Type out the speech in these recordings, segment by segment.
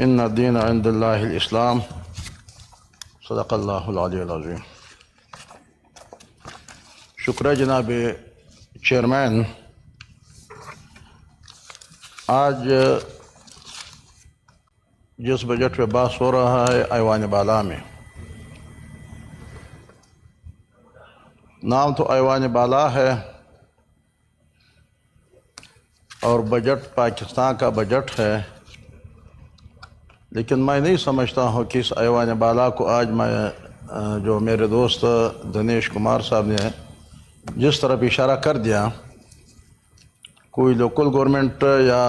ان الدین عند اللہ الاسلام صدق اللہ العلی العظیم۔ شکریہ جناب چیئرمین۔ آج جس بجٹ پہ بحث ہو رہا ہے ایوان بالا میں، نام تو ایوان بالا ہے اور بجٹ پاکستان کا بجٹ ہے، لیکن میں نہیں سمجھتا ہوں کہ اس ایوان بالا کو آج میں جو میرے دوست دنیش کمار صاحب نے جس طرف اشارہ کر دیا، کوئی لوکل گورنمنٹ یا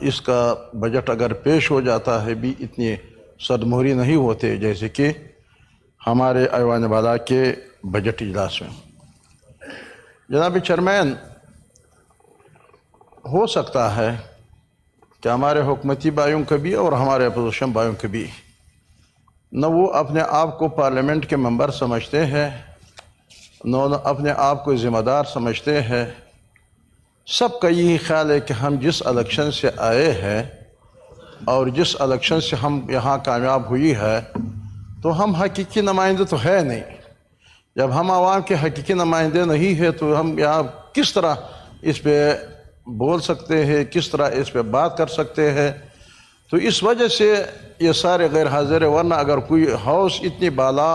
اس کا بجٹ اگر پیش ہو جاتا ہے بھی اتنی صدموہری نہیں ہوتے جیسے کہ ہمارے ایوان بالا کے بجٹ اجلاس میں۔ جناب چیئرمین، ہو سکتا ہے کہ ہمارے حکومتی بھائیوں کے بھی اور ہمارے اپوزیشن بھائیوں کے بھی نہ وہ اپنے آپ کو پارلیمنٹ کے ممبر سمجھتے ہیں، نہ اپنے آپ کو ذمہ دار سمجھتے ہیں۔ سب کا یہی خیال ہے کہ ہم جس الیکشن سے آئے ہیں اور جس الیکشن سے ہم یہاں کامیاب ہوئی ہے تو ہم حقیقی نمائندے تو ہے نہیں۔ جب ہم عوام کے حقیقی نمائندے نہیں ہیں تو ہم یہاں کس طرح اس پہ بول سکتے ہیں، کس طرح اس پہ بات کر سکتے ہیں؟ تو اس وجہ سے یہ سارے غیر حاضر ہیں، ورنہ اگر کوئی ہاؤس اتنی بالا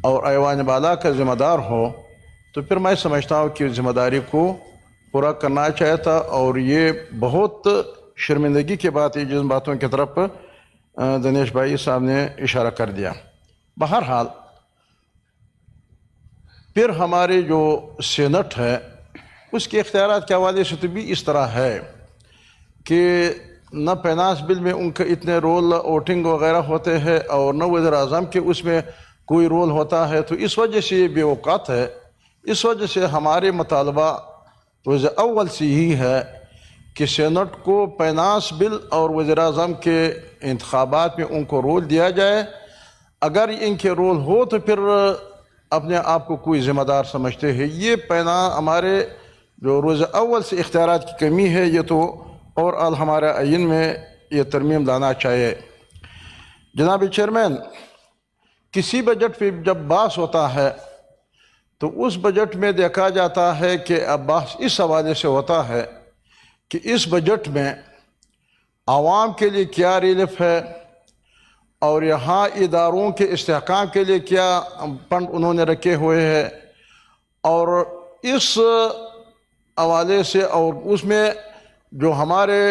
اور ایوان بالا کا ذمہ دار ہو تو پھر میں سمجھتا ہوں کہ ذمہ داری کو پورا کرنا چاہیے تھا، اور یہ بہت شرمندگی کی بات ہے جن باتوں کی طرف دنیش بھائی صاحب نے اشارہ کر دیا۔ بہرحال پھر ہمارے جو سینٹ ہے اس کے اختیارات کے حوالے سے تو بھی اس طرح ہے کہ نہ فائنانس بل میں ان کا اتنے رول ووٹنگ وغیرہ ہوتے ہیں اور نہ وزیر اعظم کے اس میں کوئی رول ہوتا ہے، تو اس وجہ سے یہ بے اوقات ہے۔ اس وجہ سے ہمارے مطالبہ روز اول سے ہی ہے کہ سینٹ کو فائنانس بل اور وزیر اعظم کے انتخابات میں ان کو رول دیا جائے۔ اگر ان کے رول ہو تو پھر اپنے آپ کو کوئی ذمہ دار سمجھتے ہیں۔ یہ ہمارے جو روز اول سے اختیارات کی کمی ہے، یہ تو اور ہمارے آئین میں یہ ترمیم لانا چاہیے۔ جناب چیئرمین، کسی بجٹ پہ جب بحث ہوتا ہے تو اس بجٹ میں دیکھا جاتا ہے کہ اب بحث اس حوالے سے ہوتا ہے کہ اس بجٹ میں عوام کے لیے کیا ریلیف ہے اور یہاں اداروں کے استحکام کے لیے کیا فنڈ انہوں نے رکھے ہوئے ہیں، اور اس حوالے سے اور اس میں جو ہمارے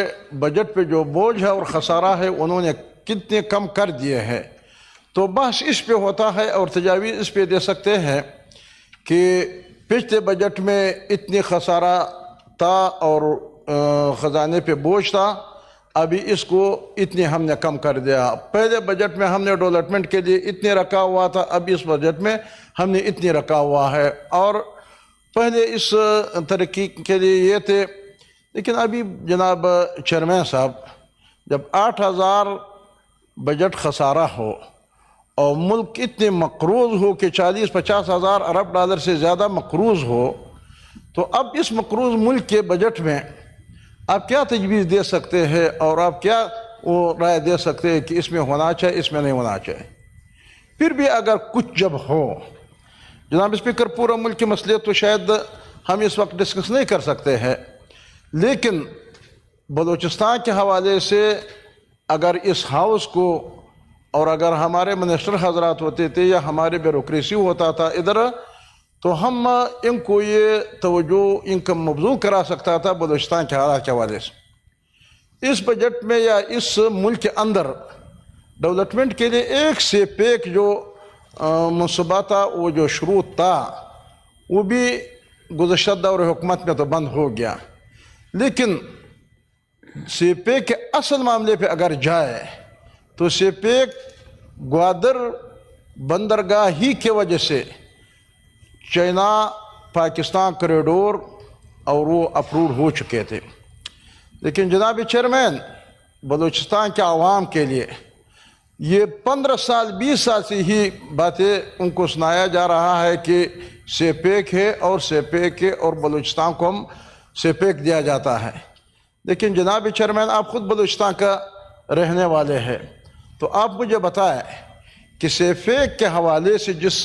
بجٹ پہ جو بوجھ ہے اور خسارہ ہے انہوں نے کتنے کم کر دیے ہیں۔ تو بحث اس پہ ہوتا ہے اور تجاویز اس پہ دے سکتے ہیں کہ پچھلے بجٹ میں اتنی خسارہ تھا اور خزانے پہ بوجھ تھا، ابھی اس کو اتنی ہم نے کم کر دیا۔ پہلے بجٹ میں ہم نے ڈیولپمنٹ کے لیے اتنے رکھا ہوا تھا، اب اس بجٹ میں ہم نے اتنی رکھا ہوا ہے، اور پہلے اس ترقی کے لیے یہ تھے۔ لیکن ابھی جناب چیئرمین صاحب، جب 8,000 بجٹ خسارہ ہو اور ملک اتنے مقروض ہو کہ 40-50 ہزار ارب ڈالر سے زیادہ مقروض ہو، تو اب اس مقروض ملک کے بجٹ میں آپ کیا تجویز دے سکتے ہیں اور آپ کیا وہ رائے دے سکتے ہیں کہ اس میں ہونا چاہیے، اس میں نہیں ہونا چاہیے؟ پھر بھی اگر کچھ جب ہو، جناب اسپیکر، پورا ملک کے مسئلے تو شاید ہم اس وقت ڈسکس نہیں کر سکتے ہیں، لیکن بلوچستان کے حوالے سے اگر اس ہاؤس کو اور اگر ہمارے منسٹر حضرات ہوتے تھے یا ہمارے بیوروکریسی ہوتا تھا ادھر، تو ہم ان کو یہ توجہ ان کا مبذول کرا سکتا تھا بلوچستان کے حالات کے حوالے سے۔ اس بجٹ میں یا اس ملک کے اندر ڈیولپمنٹ کے لیے ایک سے ایک جو منصوبہ تھا، وہ جو شروع تھا، وہ بھی گزشتہ دور حکومت میں تو بند ہو گیا۔ لیکن سی پیک کے اصل معاملے پہ اگر جائے تو سی پیک گوادر بندرگاہ ہی کی وجہ سے چائنا پاکستان کوریڈور اور وہ اپروو ہو چکے تھے۔ لیکن جناب چیئرمین، بلوچستان کے عوام کے لیے یہ 15 سال 20 سال سے ہی باتیں ان کو سنایا جا رہا ہے کہ سی پیک ہے اور سی پیک ہے اور بلوچستان کو ہم سی پیک دیا جاتا ہے۔ لیکن جناب چیئرمین، آپ خود بلوچستان کا رہنے والے ہیں۔ تو آپ مجھے بتائیں کہ سیفیک کے حوالے سے جس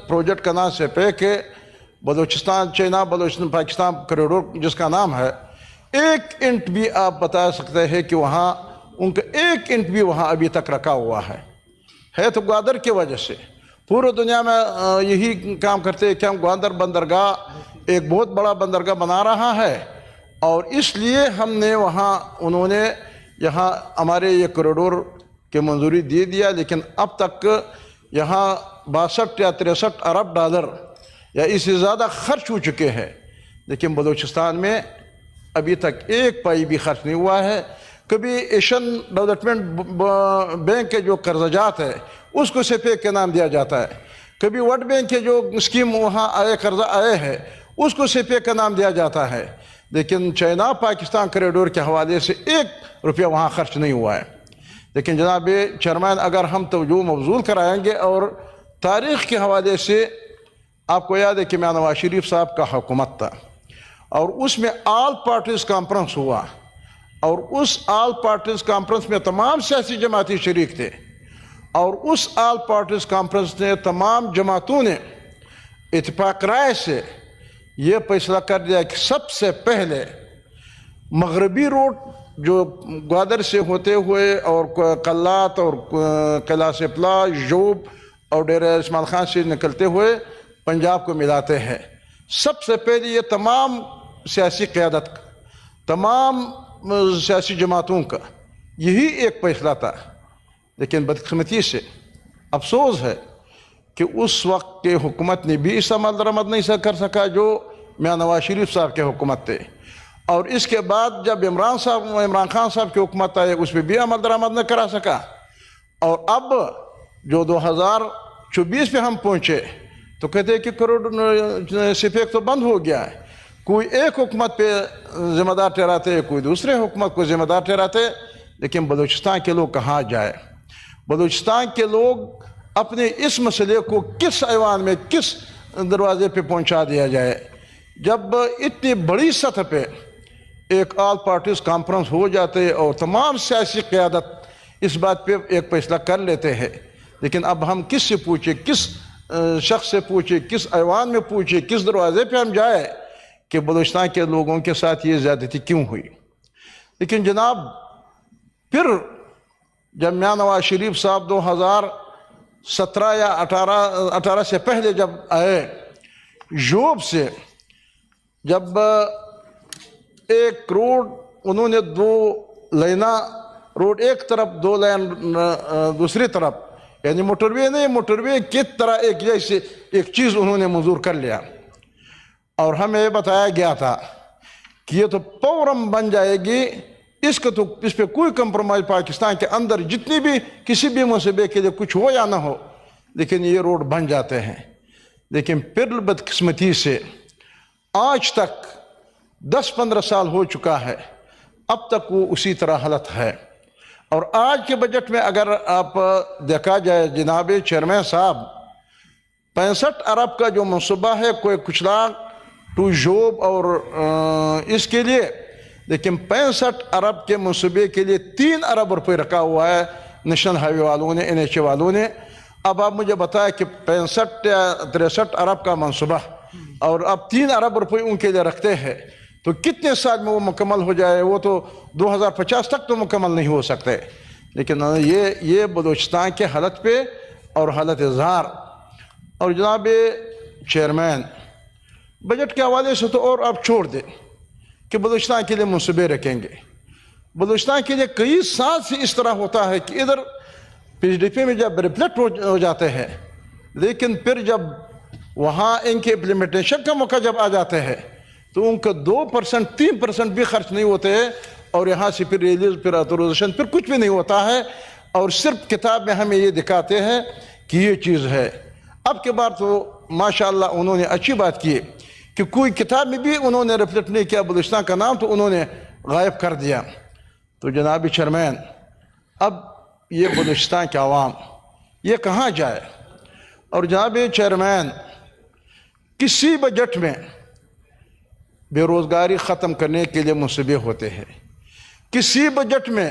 پروجیکٹ کا نام سیفیک ہے، بلوچستان چائنا بلوچستان پاکستان کوریڈور جس کا نام ہے، ایک انٹ بھی آپ بتا سکتے ہیں کہ وہاں ان کا ایک انٹ بھی وہاں ابھی تک رکھا ہوا ہے تو گوادر کی وجہ سے پورے دنیا میں یہی کام کرتے ہیں کہ ہم گوادر بندرگاہ ایک بہت بڑا بندرگاہ بنا رہا ہے، اور اس لیے ہم نے وہاں انہوں نے یہاں ہمارے یہ کوریڈور کی منظوری دے دیا، لیکن اب تک یہاں 62 یا 63 ارب ڈالر یا اس سے زیادہ خرچ ہو چکے ہیں، لیکن بلوچستان میں ابھی تک ایک پائی بھی خرچ نہیں ہوا ہے۔ کبھی ایشین ڈیولپمنٹ بینک کے جو قرض جات ہے اس کو سیفیک کے نام دیا جاتا ہے، کبھی ورلڈ بینک کے جو اسکیم وہاں آئے قرضہ آئے ہیں اس کو سیفیک کا نام دیا جاتا ہے، لیکن چائنا پاکستان کوریڈور کے حوالے سے 1 روپیہ وہاں خرچ نہیں ہوا ہے۔ لیکن جناب چیئرمین، اگر ہم توجہ مبذول کرائیں گے، اور تاریخ کے حوالے سے آپ کو یاد ہے کہ میاں نواز شریف صاحب کا حکومت تھا، اور اس میں آل پارٹیز کانفرنس ہوا، اور اس آل پارٹیز کانفرنس میں تمام سیاسی جماعتی شریک تھے، اور اس آل پارٹیز کانفرنس نے تمام جماعتوں نے اتفاق رائے سے یہ فیصلہ کر دیا کہ سب سے پہلے مغربی روڈ جو گوادر سے ہوتے ہوئے اور قلات اور قلعہ سپلا جوب اور ڈیرہ اسماعیل خان سے نکلتے ہوئے پنجاب کو ملاتے ہیں، سب سے پہلے یہ تمام سیاسی قیادت کا، تمام سیاسی جماعتوں کا یہی ایک فیصلہ تھا۔ لیکن بدقسمتی سے افسوس ہے کہ اس وقت کے حکومت نے بھی اس عمل درآمد نہیں کر سکا جو میاں نواز شریف صاحب کے حکومت تھے، اور اس کے بعد جب عمران خان صاحب کی حکومت آئے اس پہ بھی عمل درآمد نہ کرا سکا، اور اب جو 2024 پہ ہم پہنچے تو کہتے ہیں کہ کوریڈور سیفیک تو بند ہو گیا ہے، کوئی ایک حکومت پہ ذمہ دار ٹھہراتے، کوئی دوسرے حکومت کو ذمہ دار ٹھہراتے، لیکن بلوچستان کے لوگ کہاں جائے؟ بلوچستان کے لوگ اپنے اس مسئلے کو کس ایوان میں، کس دروازے پہ پہنچا دیا جائے؟ جب اتنی بڑی سطح پہ ایک آل پارٹیز کانفرنس ہو جاتے اور تمام سیاسی قیادت اس بات پہ ایک فیصلہ کر لیتے ہیں، لیکن اب ہم کس سے پوچھیں، کس شخص سے پوچھیں، کس ایوان میں پوچھیں، کس دروازے پہ ہم جائیں کہ بلوچستان کے لوگوں کے ساتھ یہ زیادتی کیوں ہوئی؟ لیکن جناب پھر جب میاں نواز شریف صاحب 2017 یا 18 سے پہلے جب آئے، جوب سے جب 1 روڈ انہوں نے 2 لائنہ روڈ ایک طرف 2 لائن دوسری طرف، یعنی موٹروے نہیں، موٹروے کی طرح ایک جیسے ایک چیز انہوں نے منظور کر لیا، اور ہمیں یہ بتایا گیا تھا کہ یہ تو فوراً بن جائے گی، اس پہ کوئی کمپرومائز پاکستان کے اندر جتنی بھی کسی بھی منصوبے کے لیے کچھ ہو یا نہ ہو، لیکن یہ روڈ بن جاتے ہیں۔ لیکن پھر بدقسمتی سے آج تک 10-15 سال ہو چکا ہے، اب تک وہ اسی طرح حالت ہے۔ اور آج کے بجٹ میں اگر آپ دیکھا جائے جناب چیئرمین صاحب، 65 ارب کا جو منصوبہ ہے کوئی کچھ لاکھ ٹو جوب اور اس کے لیے، لیکن 65 ارب کے منصوبے کے لیے 3 ارب روپے رکھا ہوا ہے نیشنل ہائی وے والوں نے، NHA والوں نے۔ اب آپ مجھے بتائیں کہ 65 یا 63 ارب کا منصوبہ اور اب 3 ارب روپے ان کے لیے رکھتے ہیں تو کتنے سال میں وہ مکمل ہو جائے؟ وہ تو 2050 تک تو مکمل نہیں ہو سکتے۔ لیکن یہ بلوچستان کے حالت پہ اور حالت اظہار۔ اور جناب چیئرمین، بجٹ کے حوالے سے تو اور آپ چھوڑ دیں کہ بلوچستان کے لیے منصوبے رکھیں گے، بلوچستان کے لیے کئی سال سے اس طرح ہوتا ہے کہ ادھر PDP میں جب ریفلیکٹ ہو جاتے ہیں، لیکن پھر جب وہاں ان کے امپلیمنٹیشن کا موقع جب آ جاتے ہیں تو ان کا 2% 3% بھی خرچ نہیں ہوتے ہیں، اور یہاں سے پھر ریلیز، پھر آتھورائزیشن، پھر کچھ بھی نہیں ہوتا ہے، اور صرف کتاب میں ہمیں یہ دکھاتے ہیں کہ یہ چیز ہے۔ اب کے بعد تو ماشاءاللہ انہوں نے اچھی بات کی کہ کوئی کتاب میں بھی انہوں نے ریفلیکٹ نہیں کیا بلوچستان کا نام، تو انہوں نے غائب کر دیا۔ تو جناب چیئرمین، اب یہ بلوچستان کے عوام یہ کہاں جائے؟ اور جناب چیئرمین، کسی بجٹ میں بے روزگاری ختم کرنے کے لیے منصوبے ہوتے ہیں، کسی بجٹ میں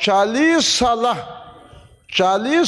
40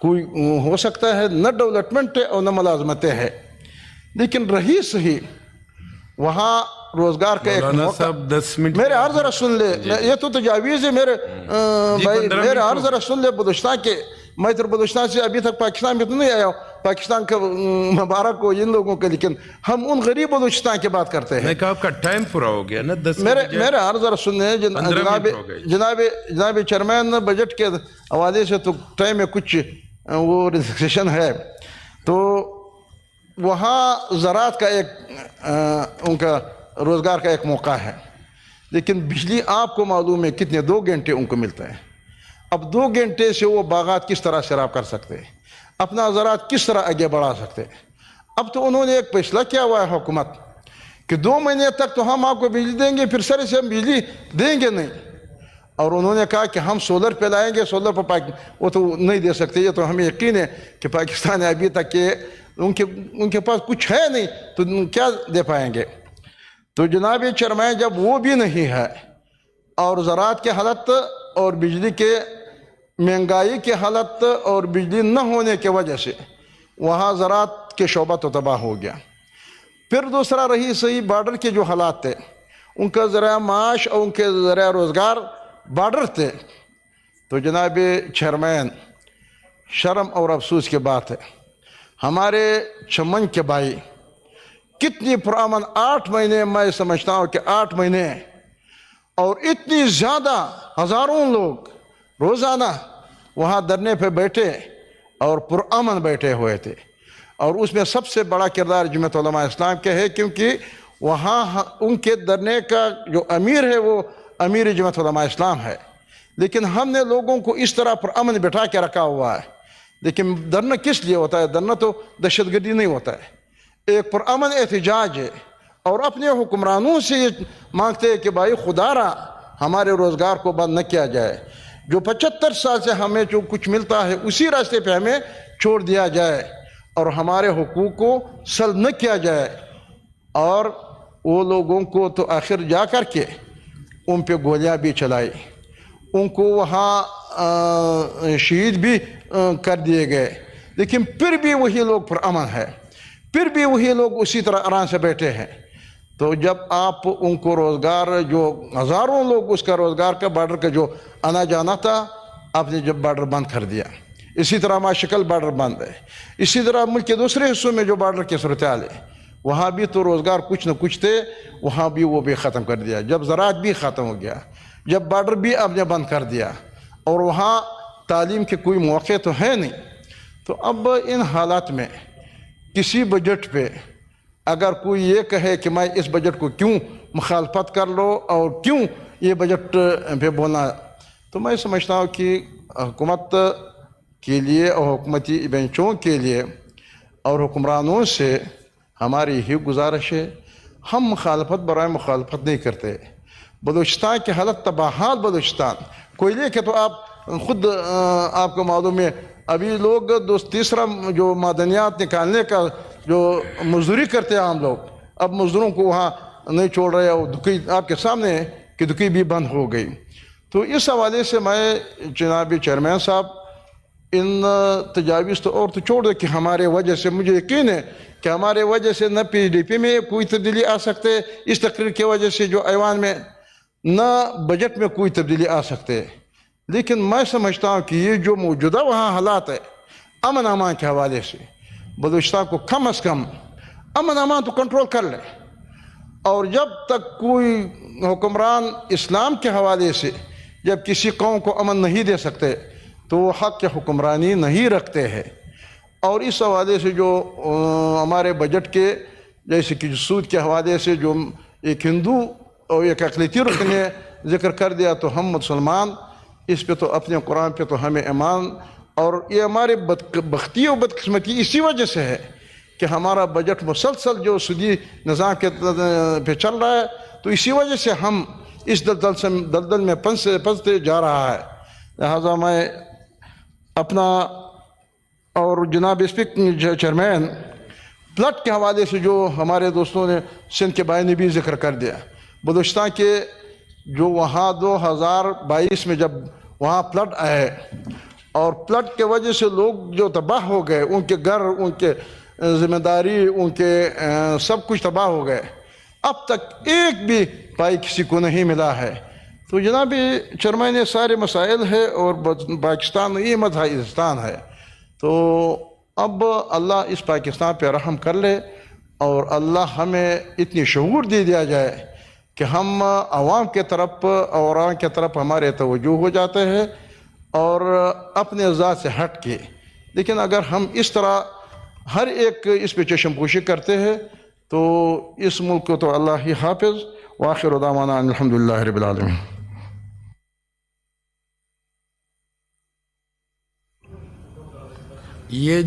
کوئی ہو سکتا ہے نہ ڈیولپمنٹ ہے اور نہ ملازمتیں ہے، لیکن رہی صحیح وہاں روزگار کا ایک موقع۔ صاحب 10 منٹ میرے اور ذرا سن لے، یہ تو تجاویز ہے میرے بھائی، میرے اور ذرا سن لے بلوچستان کے، میں تو بلوچستان سے ابھی تک پاکستان میں تو نہیں آیا ہوں، پاکستان کا مبارک ہو ان لوگوں کے، لیکن ہم ان غریب بلوچستان کی بات کرتے ہیں۔ میں کہا آپ کا ٹائم پورا ہو گیا نا، 10 میرے اور ذرا سننے جناب چیئرمین بجٹ کے حوالے سے تو ٹائم میں کچھ وہ ریزرویشن ہے، تو وہاں زراعت کا ایک ان کا روزگار کا ایک موقع ہے، لیکن بجلی آپ کو معلوم ہے کتنے 2 گھنٹے ان کو ملتا ہے۔ اب 2 گھنٹے سے وہ باغات کس طرح سیراب کر سکتے، اپنا زراعت کس طرح آگے بڑھا سکتے؟ اب تو انہوں نے ایک فیصلہ کیا ہوا ہے حکومت کہ 2 مہینے تک تو ہم آپ کو بجلی دیں گے، پھر سر سے ہم بجلی دیں گے نہیں، اور انہوں نے کہا کہ ہم سولر پہ لائیں گے، سولر پر وہ تو نہیں دے سکتے، یہ تو ہمیں یقین ہے کہ پاکستان ابھی تک کہ ان کے پاس کچھ ہے نہیں تو کیا دے پائیں گے۔ تو جناب چیئرمین جب وہ بھی نہیں ہے اور زراعت کے حالت اور بجلی کے مہنگائی کے حالت اور بجلی نہ ہونے کی وجہ سے وہاں زراعت کے شعبہ تو تباہ ہو گیا۔ پھر دوسرا رہی صحیح بارڈر کے جو حالات تھے، ان کا ذرائع معاش اور ان کے ذرائع روزگار بارڈر تھے، تو جناب چیئرمین شرم اور افسوس کی بات ہے، ہمارے چمن کے بھائی کتنی پرامن 8 مہینے، میں سمجھتا ہوں کہ 8 مہینے، اور اتنی زیادہ ہزاروں لوگ روزانہ وہاں دھرنے پہ بیٹھے اور پرامن بیٹھے ہوئے تھے، اور اس میں سب سے بڑا کردار جمعیت علماء اسلام کے ہے، کیونکہ وہاں ان کے دھرنے کا جو امیر ہے وہ امیر جمعیت علماء اسلام ہے، لیکن ہم نے لوگوں کو اس طرح پرامن بٹھا کے رکھا ہوا ہے۔ لیکن دھرنا کس لیے ہوتا ہے؟ دھرنا تو دہشت گردی نہیں ہوتا ہے، ایک پرامن احتجاج ہے، اور اپنے حکمرانوں سے یہ مانگتے ہیں کہ بھائی خدا را ہمارے روزگار کو بند نہ کیا جائے، جو 75 سال سے ہمیں جو کچھ ملتا ہے اسی راستے پہ ہمیں چھوڑ دیا جائے، اور ہمارے حقوق کو سلب نہ کیا جائے۔ اور وہ لوگوں کو تو آخر جا کر کے ان پہ گولیاں بھی چلائی، ان کو وہاں شہید بھی کر دیے گئے، لیکن پھر بھی وہی لوگ پرامن ہے، پھر بھی وہی لوگ اسی طرح آرام سے بیٹھے ہیں۔ تو جب آپ ان کو روزگار، جو ہزاروں لوگ اس کا روزگار کا بارڈر کا جو آنا جانا تھا، آپ نے جب بارڈر بند کر دیا، اسی طرح ماشکل بارڈر بند ہے، اسی طرح ملک کے دوسرے حصوں میں جو بارڈر کی صورتحال ہے وہاں بھی تو روزگار کچھ نہ کچھ تھے، وہاں بھی وہ بھی ختم کر دیا، جب زراعت بھی ختم ہو گیا، جب بارڈر بھی آپ نے بند کر دیا، اور وہاں تعلیم کے کوئی موقع تو ہے نہیں، تو اب ان حالات میں کسی بجٹ پہ اگر کوئی یہ کہے کہ میں اس بجٹ کو کیوں مخالفت کر لو اور کیوں یہ بجٹ پہ بولنا، تو میں سمجھتا ہوں کہ حکومت کے لیے اور حکومتی بینچوں کے لیے اور حکمرانوں سے ہماری ہی گزارش ہے، ہم مخالفت برائے مخالفت نہیں کرتے۔ بلوچستان کی حالت تباہال، بلوچستان کوئلے کے تو آپ خود آپ کو معلوم ہے، ابھی لوگ تیسرا جو معدنیات نکالنے کا جو مزدوری کرتے ہیں عام لوگ، اب مزدوروں کو وہاں نہیں چھوڑ رہے، اور دکئی آپ کے سامنے ہے کہ دکئی بھی بند ہو گئی۔ تو اس حوالے سے میں جناب چیئرمین صاحب ان تجاویز تو اور تو چھوڑ دے کہ ہمارے وجہ سے، مجھے یقین ہے کہ ہمارے وجہ سے نہ پی ڈی پی میں کوئی تبدیلی آ سکتے، اس تقریر کی وجہ سے جو ایوان میں، نہ بجٹ میں کوئی تبدیلی آ سکتے، لیکن میں سمجھتا ہوں کہ یہ جو موجودہ وہاں حالات ہے امن امان کے حوالے سے، بلوچستان کو کم از کم امن امان تو کنٹرول کر لے، اور جب تک کوئی حکمران اسلام کے حوالے سے جب کسی قوم کو امن نہیں دے سکتے تو وہ حق کی حکمرانی نہیں رکھتے ہیں۔ اور اس حوالے سے جو ہمارے بجٹ کے جیسے کہ سود کے حوالے سے جو ایک ہندو اور ایک اقلیتی رکن نے ذکر کر دیا، تو ہم مسلمان اس پہ تو اپنے قرآن پہ تو ہمیں ایمان، اور یہ ہمارے بدبختی اور بدقسمتی اسی وجہ سے ہے کہ ہمارا بجٹ مسلسل جو سودی نظام کے پہ چل رہا ہے، تو اسی وجہ سے ہم اس دلدل میں پھنستے جا رہا ہے۔ لہٰذا میں اپنا اور جناب چیئرمین پلٹ کے حوالے سے جو ہمارے دوستوں نے سندھ کے بھائی نے بھی ذکر کر دیا، بلوچستان کے جو وہاں 2022 میں جب وہاں پلٹ آئے اور فلڈ کی وجہ سے لوگ جو تباہ ہو گئے، ان کے گھر، ان کے ذمہ داری، ان کے سب کچھ تباہ ہو گئے، اب تک ایک بھی پائی کسی کو نہیں ملا ہے۔ تو جناب چیئرمین، یہ سارے مسائل ہے، اور پاکستان یہ مدحستان ہے۔ تو اب اللہ اس پاکستان پہ رحم کر لے، اور اللہ ہمیں اتنی شعور دے دیا جائے کہ ہم عوام کے طرف اور عوام کے طرف ہمارے توجہ ہو جاتے ہیں، اور اپنے ذات سے ہٹ کے۔ لیکن اگر ہم اس طرح ہر ایک اس پہ چشم پوشی کرتے ہیں تو اس ملک کو تو اللہ ہی حافظ۔ وآخر دعوانا ان الحمدللہ رب العالمین۔ یہ